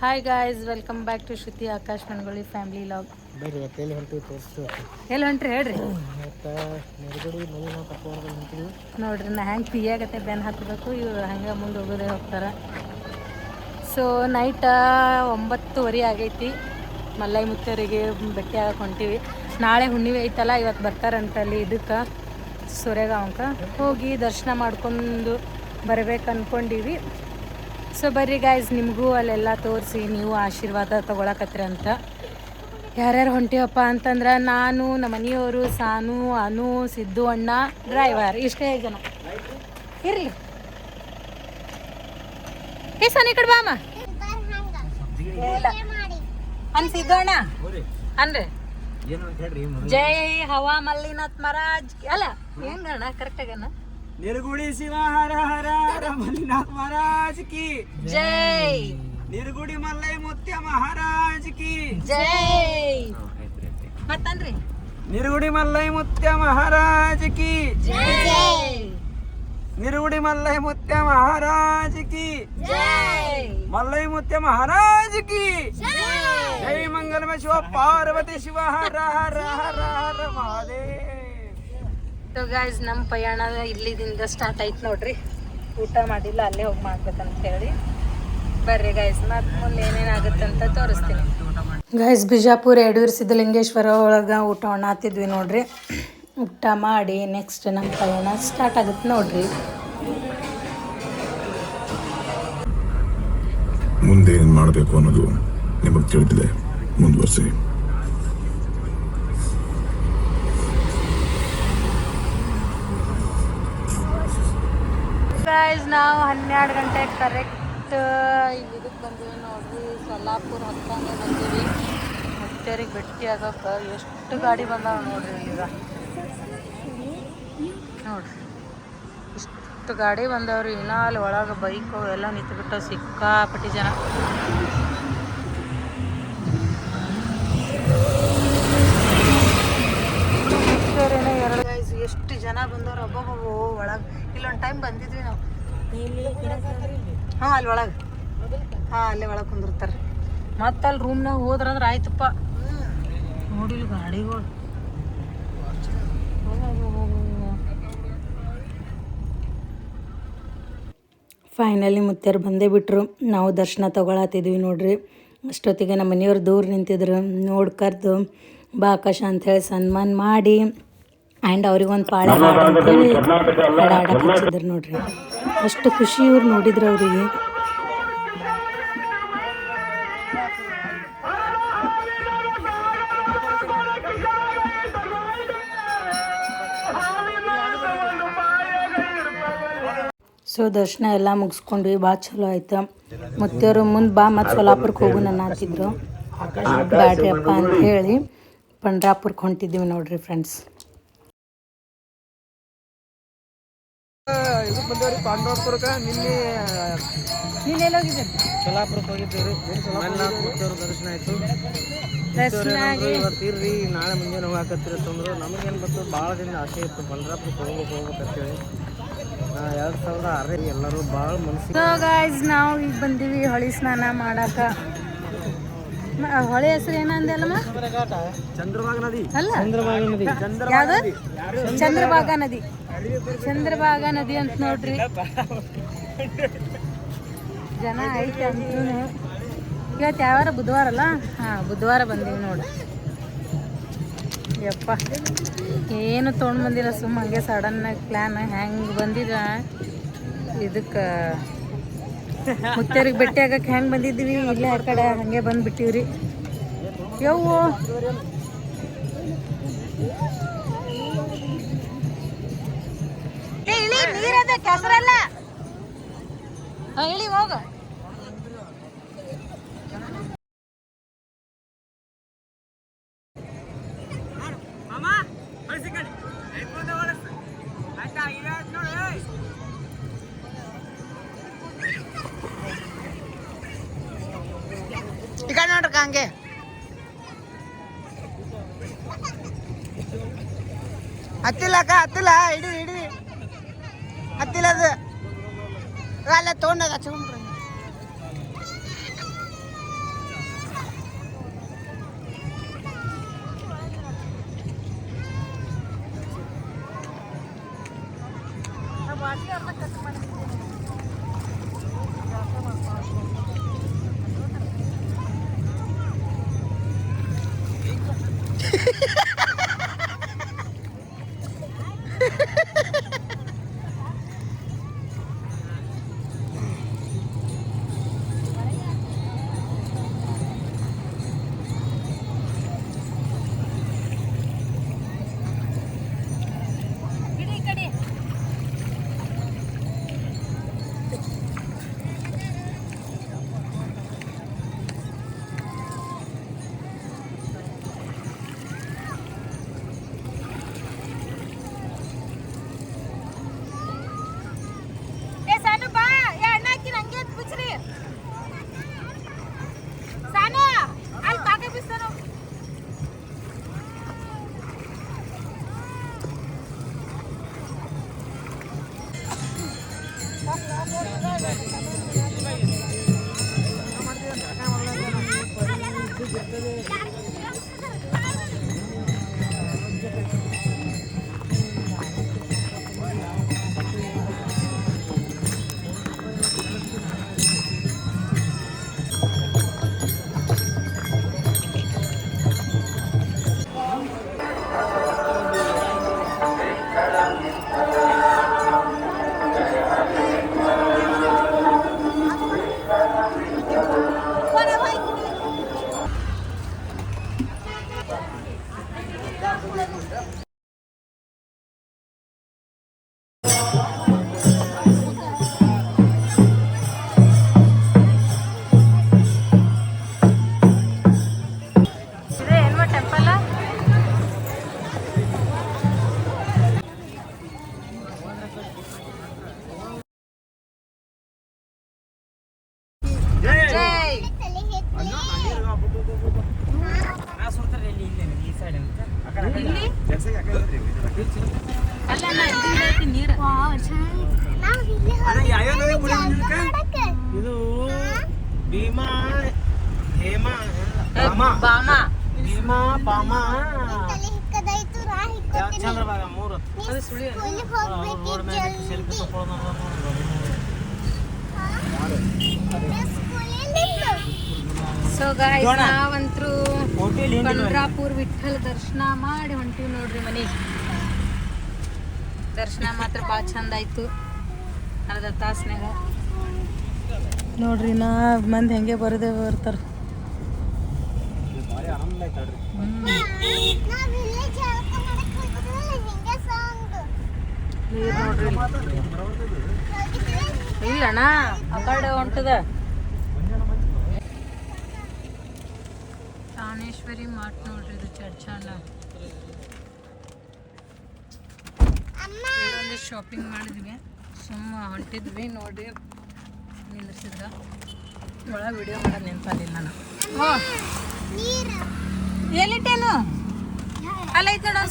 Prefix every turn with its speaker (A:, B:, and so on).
A: Hi guys, welcome back to Shruti Akash Managolli family vlog.
B: ಬರ್ರಿ ಎಲ್ಲಿ ಹೊಂಟಿವಿ ತೋರಿಸ್ತು
A: ಎಲ್ಲಿ ಹೊಂಟ್ರಿ ಹೇಳ್ರಿ.
B: ಮತ್ತು ನೆರಗುಡಿ ಮನೆ ನಾವು ಕರ್ಕೊಂಡು ಹೊಂಟಿವಿ
A: ನೋಡ್ರಿ, ನಾ ಹೆಂಗೆ ಪಿಯಾಗತ್ತೆ ಬೆನ್ನು ಹಾಕಬೇಕು, ಇವ್ರು ಹಂಗೆ ಮುಂದೆ ಹೋಗೋದೇ ಹೋಗ್ತಾರೆ. ಸೊ ನೈಟ್ 9:30 ಆಗೈತಿ. ಮಲ್ಲೈ ಮುತ್ತರಿಗೆ ಭೇಟಿ ಆಗಕ್ಕೆ ಹೊಂಟಿವಿ. ನಾಳೆ ಹುಣ್ಣಿಮೆ ಐತಲ್ಲ, ಇವತ್ತು ಬರ್ತಾರಂತಲ್ಲಿ ಇದಕ್ಕೆ ಸೂರ್ಯಗಾಂವಕ್ಕೆ ಹೋಗಿ ದರ್ಶನ ಮಾಡ್ಕೊಂಡು ಬರ್ಬೇಕು ಅಂದ್ಕೊಂಡಿವಿ. ಸೊ ಬರ್ರಿ ಗಾಯ್ಸ್, ನಿಮಗೂ ಅಲ್ಲೆಲ್ಲ ತೋರಿಸಿ ನೀವು ಆಶೀರ್ವಾದ ತೊಗೊಳಕತ್ರಿ ಅಂತ. ಯಾರ್ಯಾರು ಹೊಂಟಿವಪ್ಪ ಅಂತಂದ್ರೆ ನಾನು, ನಮ್ಮ ಮನೆಯವರು, ಸಾನು, ಅನು, ಸಿದ್ದು ಅಣ್ಣ, ಡ್ರೈವರ್, ಇಷ್ಟೇ ಜನ ಇರಲಿ. ಏ ಸಾನು ಈ ಕಡೆ ಬಾ ಅಮ್ಮ. ಅನ್ ಸಿದ್ದು ಅಣ್ಣ ಅನ್ರಿ ಜೈ ಹವಾ ಮಲ್ಲಿನಾಥ್ ಮಹಾರಾಜ್ ಅಲ್ಲ ಹೆಂಗಣ್ಣ ಕರೆಕ್ಟ್ ಆಗಣ್ಣ.
B: ನಿರ್ಗುಡಿ ಶಿವ ಹರ ಹರ ಹರ ಮಲ್ಲಿನಾಥ್ ಮಹಾರಾಜ್ ಕಿ
A: ಜೈ.
B: ನಿರ್ಗುಡಿ ಮಲ್ಲೈ ಮುತ್ಯ ಮಹಾರಾಜ್ ಕಿ
A: ಜೈ. ಮತ್ತನ್ರಿ
B: ನಿರ್ಗುಡಿ ಮಲ್ಲೈ ಮುತ್ಯ ಮಹಾರಾಜ್ ಕಿ
A: ಜೈ.
B: ನಿರ್ಗುಡಿ ಮಲ್ಲೈ ಮುತ್ಯ ಮಹಾರಾಜ್ ಕಿ
A: ಜೈ.
B: ಮಲ್ಲೈ ಮುತ್ಯ ಮಹಾರಾಜ್ ಕಿ ಜೈ. ಮಂಗಲಮ ಶಿವ ಪಾರ್ವತಿ ಶಿವ ಹರ ಹರ ಹರ ಹರ ಮಹಾದೇವ್.
A: ಸೊ ಗಾಯ್ಸ್, ನಮ್ಮ ಪಯಣ ಇಲ್ಲಿದಿಂದ ಸ್ಟಾರ್ಟ್ ಆಯ್ತು ನೋಡ್ರಿ. ಊಟ ಮಾಡಿಲ್ಲ, ಅಲ್ಲೇ ಹೋಗಿ ಮಾಡ್ಬೇಕಂತ ಹೇಳಿ. ಬರ್ರಿ ಗಾಯ್ಸ್, ಮತ್ತೆ ಮುಂದೆ ಏನೇನಾಗುತ್ತೆ ಅಂತ ತೋರಿಸ್ತೀನಿ. ಗಾಯ್ಸ್, ಬಿಜಾಪುರ ಯಡೂರು ಸಿದ್ಧಲಿಂಗೇಶ್ವರ ಒಳಗೆ ಊಟ ಮಾಡತ್ತಿದ್ವಿ ನೋಡ್ರಿ. ಊಟ ಮಾಡಿ ನೆಕ್ಸ್ಟ್ ನಮ್ಮ ಪಯಣ ಸ್ಟಾರ್ಟ್ ಆಗುತ್ತೆ ನೋಡ್ರಿ.
C: ಮುಂದೆ ಏನು ಮಾಡಬೇಕು ಅನ್ನೋದು ನಿಮಗೆ ತಿಳಿದಿದೆ, ಮುಂದುವರಿಸಿ.
A: ಗೈಸ್, ನಾವು 12 ಗಂಟೆಗೆ ಕರೆಕ್ಟ್ ಇದಕ್ಕೆ ಬಂದೀವಿ ನೋಡ್ರಿ. ಸೊಲ್ಲಾಪುರ ಹತ್ತಂಗೆ ಬಂದೀವಿ. ಮುತ್ತೇರಿಗೆ ಭೇಟಿ ಆಗೋಕೆ ಎಷ್ಟು ಗಾಡಿ ಬಂದಾವ ನೋಡ್ರಿ. ಈಗ ನೋಡ್ರಿ ಇಷ್ಟು ಗಾಡಿ ಬಂದವ್ರಿ. ಇನ್ನೂ ಅಲ್ಲಿ ಒಳಗೆ ಬೈಕು ಎಲ್ಲ ನಿಂತುಬಿಟ್ಟು ಸಿಕ್ಕಾಪಟ್ಟಿ ಜನ. ಎಷ್ಟು ಜನ ಬಂದವ್ರು ಒಬ್ಬೊಬ್ಬ ಒಳಗೆ. ಇಲ್ಲೊಂದು ಟೈಮ್ ಬಂದಿದ್ವಿ ನಾವು. ಹಾಂ, ಅಲ್ಲಿ ಒಳಗೆ, ಹಾಂ ಅಲ್ಲೇ ಒಳಗೆ ಕುಂದಿರ್ತಾರೆ. ಮತ್ತೆ ಅಲ್ಲಿ ರೂಮ್ನಾಗ ಹೋದ್ರಂದ್ರೆ ಆಯ್ತಪ್ಪ. ನೋಡಿಲ್ಲ ಗಾಡಿಗಳು. ಫೈನಲಿ ಮುತ್ತೇರು ಬಂದೇ ಬಿಟ್ರು. ನಾವು ದರ್ಶನ ತೊಗೊಳತ್ತಿದ್ವಿ ನೋಡ್ರಿ. ಅಷ್ಟೊತ್ತಿಗೆ ನಮ್ಮ ಮನೆಯವ್ರು ದೂರ ನಿಂತಿದ್ರು. ನೋಡಿ ಕರೆದು ಬಾ ಆಕಾಶ ಅಂಥೇಳಿ ಸನ್ಮಾನ ಮಾಡಿ ಆ್ಯಂಡ್ ಅವ್ರಿಗೊಂದು ಪಾಳೆ ಅಂತೇಳಿ ಹಾಡಾಡಕ್ಕೆ ಹಚ್ಚಿದ್ರು ನೋಡ್ರಿ. ಅಷ್ಟು ಖುಷಿ ಇವ್ರು ನೋಡಿದ್ರು ಅವರಿಗೆ. ಸೊ ದರ್ಶನ ಎಲ್ಲ ಮುಗಿಸ್ಕೊಂಡ್ವಿ, ಭಾಳ ಚಲೋ ಆಯ್ತು. ಮುತ್ತೇರು ಮುಂದೆ ಬಾ ಮತ್ತು ಸೊಲ್ಲಾಪುರಕ್ಕೆ ಹೋಗು ನನ್ನ ಹಾಕಿದ್ರು. ಬ್ಯಾಡ್ರಿ ಅಪ್ಪ ಅಂತ ಹೇಳಿ ಪಂಡ್ರಾಪುರಕ್ಕೆ ಹೊಂಟಿದ್ದೀವಿ ನೋಡ್ರಿ ಫ್ರೆಂಡ್ಸ್.
B: ಇದಕ್ಕೆ ಬಂದವ್ರಿ ಪಾಂಡವಪುರಕ್ಕೆ. ನಿನ್ನೆ
A: ನೀನೇನೋಗಿದ್ದೆ?
B: ಸೊಲ್ಲಾಪುರಕ್ಕೆ ಹೋಗಿದ್ದೀವಿ. ಮುತ್ತೇವ್ರ ದರ್ಶನ ಆಯಿತು. ಇವತ್ತು ಇರ್ರಿ, ನಾಳೆ ಮುಂಜಾನೆ ಹೋಗಾಕತ್ತೀರಿ ಅಂತಂದ್ರು. ನಮಗೇನು ಗೊತ್ತು, ಭಾಳ ದಿನ ಆಸೆ ಇತ್ತು ಪಂಡ್ರಾಪುರಕ್ಕೆ ಹೋಗ್ಬೇಕಂತೇಳಿ. 2006 ಎಲ್ಲರೂ ಭಾಳ ಮನಸ್ಸಿಗೆ.
A: ಸೊ ಗಾಯ್ಸ್, ನಾವು ಈಗ ಬಂದೀವಿ ಹೊಳಿ ಸ್ನಾನ ಮಾಡಕ್ಕೆ. ಹೊಳೆ ಹೆಸರು ಏನಂದಲ್ಲಮ್ಮ?
B: ಚಂದ್ರಭಾಗ ನದಿ
A: ಅಲ್ಲ,
B: ಚಂದ್ರಭಾಗ ನದಿ.
A: ಯಾವುದು? ಚಂದ್ರಭಾಗ ನದಿ. ಚಂದ್ರಭಾಗ ನದಿ ಅಂತ ನೋಡ್ರಿ. ಜನ ಐತೆ ಅಂದ್ರೂ. ಇವತ್ತು ಯಾವಾರ ಬುಧವಾರ ಅಲ್ಲ? ಹಾಂ, ಬುಧವಾರ ಬಂದೀವಿ ನೋಡಿ. ಯಪ್ಪ, ಏನು ತೊಗೊಂಡು ಬಂದಿಲ್ಲ, ಸುಮ್ಮ ಹಂಗೆ ಸಡನ್ನಾಗಿ ಪ್ಲ್ಯಾನ್ ಹೆಂಗೆ ಬಂದಿದ. ಇದಕ್ಕೆ ಮುತ್ತೇರಿಗೆ ಭೇಟಿ ಆಗಕ್ಕೆ ಹೆಂಗೆ ಬಂದಿದ್ವಿ, ಇಲ್ಲೇ ಆ ಕಡೆ ಹಾಗೆ ಬಂದುಬಿಟ್ಟಿವ್ರಿ. ಯವ್ವು ನೀರದ ಕೆಸರಲ್ಲ. ಇಳಿ ಹೋಗ. ಈ ಕಡೆ ನೋಡ್ರಕ್ಕ ಹಂಗೆ. ಹತ್ತಿಲ್ಲ ಅಕ್ಕ, ಹತ್ತಿಲ್ಲ. ಹಿಡಿ ಹತ್ತಿಲ್ಲ. ಅದು ಅಲ್ಲ ತೊಗೊಂಡದ ಹಚ್ಕೊಂಡ್ರಿ. ಇಲ್ಲಿ ಅಲ್ಲ ನಾ ಇದನ್ನ ಹೇಳ್ತೀನಿ ನೀರು
B: ಇದು ಭೀಮಾ ಹೇಮಾ
A: ಬಾಮ
B: ಭೀಮಾ ಬಾಮ ಚಂದ್ರಭಾಗ 3
A: ಅದು ಸುಳಿ
B: ರೋಡ್ ಮೇಲೆ ಸೆಲ್ಫಿ ತಗೊಳ್ಳೋದು
A: ಸೊ ಗಾಯ್ಸ್ ನಾವಂತರೂ ಪಂಡ್ರಾಪುರ್ ವಿಠಲ್ ದರ್ಶನ ಮಾಡಿ ಹೊಂಟಿವಿ ನೋಡ್ರಿ ಮನೆಗೆ. ದರ್ಶನ ಮಾತ್ರ ಭಾಳ ಚಂದ ಆಯ್ತು ಅರ್ಧ ತಾಸ್ನಾಗ ನೋಡ್ರಿ. ನಾ ಮಂದಿ ಹೆಂಗೆ ಬರದೇ ಬರ್ತಾರ. ನೀರು ನೋಡ್ರಿ ಇಲ್ಲಣ್ಣ ಆ ಕಡೆ ಹೊಂಟದ. ಚಾಣೇಶ್ವರಿ ಮಾಟ್ ನೋಡ್ರಿ ಇದು ಚರ್ಚಲ್ಲ. ಒಂದಿಷ್ಟು ಶಾಪಿಂಗ್ ಮಾಡಿದ್ವಿ, ಸುಮ್ಮ ಹೊಂಟಿದ್ವಿ ನೋಡ್ರಿ. ನಿಂದ್ರಿಸಿದ್ರ ಒಳಗೆ ವಿಡಿಯೋ ಮಾಡೋದು ನೆನಪಲ್ಲಿಲ್ಲ ನಾನು. ಓ ಎಲ್ಲಿಟ್ಟೇನು ಅಲ್ಲ ಐತೆ ನೋಡ